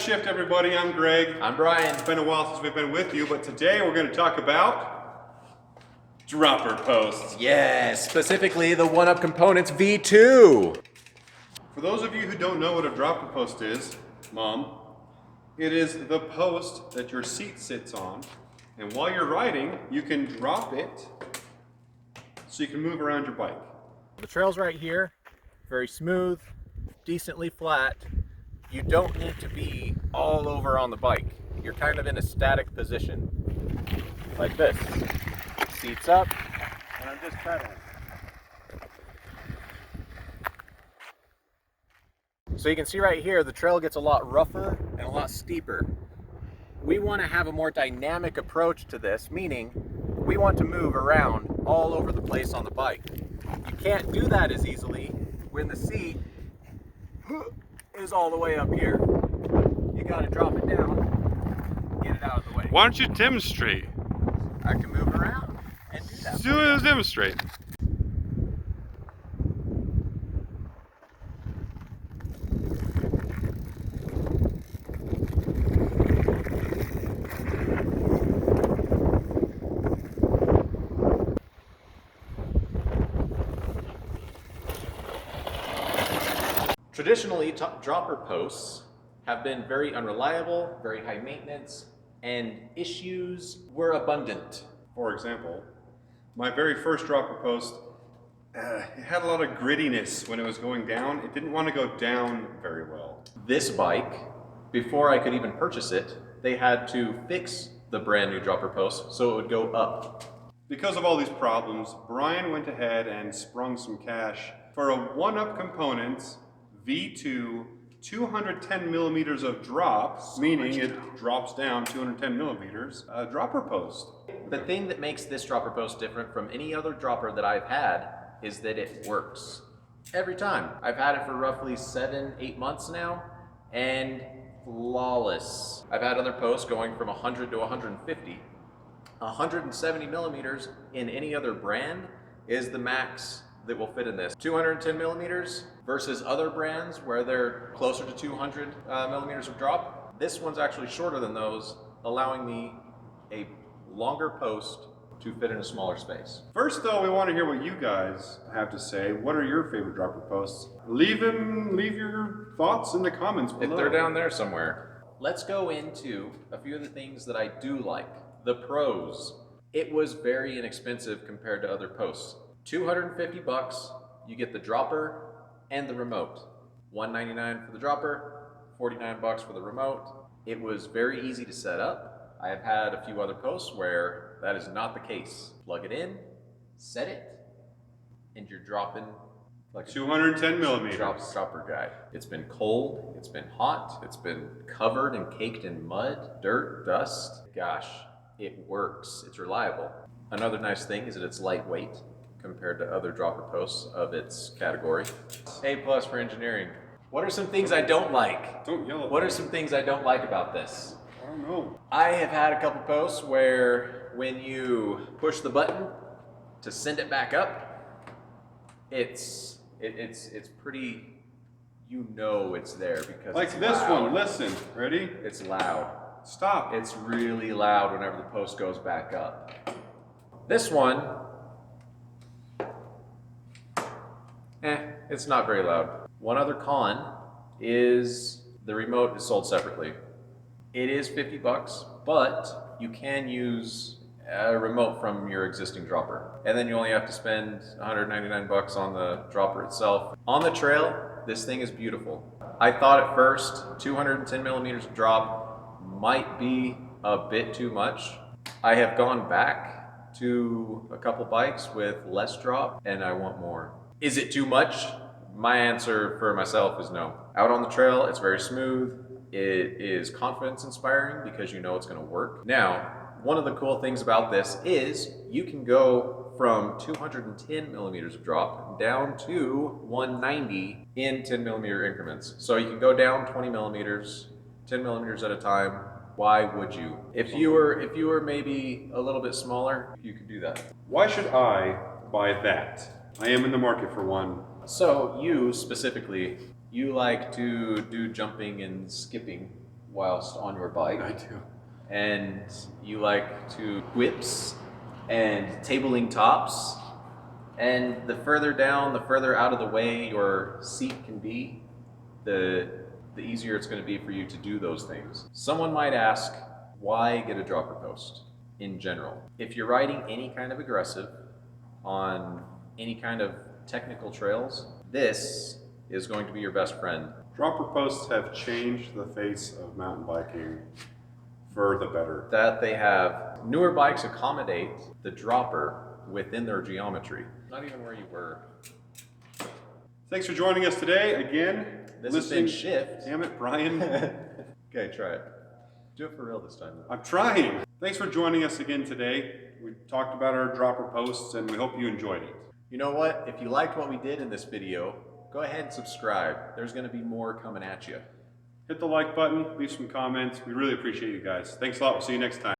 Shift, everybody. I'm Greg. I'm Bryan. It's been a while since we've been with you, but today we're going to talk about dropper posts. Yes, specifically the one-up components V2. For those of you who don't know what a dropper post is, Mom, it is the post that your seat sits on, and while you're riding, you can drop it so you can move around your bike. The trail's right here, very smooth, decently flat. You don't need to be all over on the bike. You're kind of in a static position, like this. Seats up, and I'm just pedaling. So you can see right here, the trail gets a lot rougher and a lot steeper. We want to have a more dynamic approach to this, meaning we want to move around all over the place on the bike. You can't do that as easily when the seat is all the way up here. You got to drop it down, get it out of the way. Why don't you demonstrate? I can move around and do that. Demonstrate. Traditionally, dropper posts have been very unreliable, very high maintenance, and issues were abundant. For example, my very first dropper post, it had a lot of grittiness when it was going down. It didn't want to go down very well. This bike, before I could even purchase it, they had to fix the brand new dropper post so it would go up. Because of all these problems, Bryan went ahead and sprung some cash for a one-up components V2 210 millimeters of drop, meaning it drops down 210 millimeters, dropper post. The thing that makes this dropper post different from any other dropper that I've had is that it works. Every time. I've had it for roughly 7-8 months now, and flawless. I've had other posts going from 100 to 150. 170 millimeters in any other brand is the max that will fit in this. 210 millimeters versus other brands where they're closer to 200 millimeters of drop. This one's actually shorter than those, allowing me a longer post to fit in a smaller space. First though, we want to hear what you guys have to say. What are your favorite dropper posts? Leave your thoughts in the comments below. If they're down there somewhere. Let's go into a few of the things that I do like. The pros. It was very inexpensive compared to other posts. $250, you get the dropper and the remote. $199 for the dropper, $49 for the remote. It was very easy to set up. I have had a few other posts where that is not the case. Plug it in, set it, and you're dropping like 210 millimeters. Dropper guy. It's been cold, it's been hot, it's been covered and caked in mud, dirt, dust. Gosh, it works. It's reliable. Another nice thing is that it's lightweight compared to other dropper posts of its category. A+ for engineering. What are some things I don't like? Don't yell at What me. are some things I don't like about this? I don't know. I have had a couple posts where when you push the button to send it back up, it's pretty, you know it's there because like it's this loud. one, listen, ready? It's loud. Stop. It's really loud whenever the post goes back up. This one, it's not very loud. One other con is the remote is sold separately. It is $50, but you can use a remote from your existing dropper. And then you only have to spend $199 on the dropper itself. On the trail, this thing is beautiful. I thought at first 210 millimeters of drop might be a bit too much. I have gone back to a couple bikes with less drop and I want more. Is it too much? My answer for myself is no. Out on the trail, it's very smooth. It is confidence inspiring because you know it's gonna work. Now, one of the cool things about this is you can go from 210 millimeters of drop down to 190 in 10 millimeter increments. So you can go down 20 millimeters, 10 millimeters at a time. Why would you? If you were maybe a little bit smaller, you could do that. Why should I buy that? I am in the market for one. So you specifically, you like to do jumping and skipping. whilst on your bike. I do. And you like to whips and tabling tops. And the further down, the further out of the way your seat can be, the easier it's going to be for you to do those things. Someone might ask, why get a dropper post in general? If you're riding any kind of aggressive on any kind of technical trails, this is going to be your best friend. Dropper posts have changed the face of mountain biking for the better. That they have newer bikes accommodate the dropper within their geometry. Not even where you were. Thanks for joining us today again. This has been Shift. Damn it, Brian. Okay, try it. Do it for real this time. I'm trying. Thanks for joining us again today. We talked about our dropper posts and we hope you enjoyed it. You know what? If you liked what we did in this video, go ahead and subscribe. There's going to be more coming at you. Hit the like button, leave some comments. We really appreciate you guys. Thanks a lot. We'll see you next time.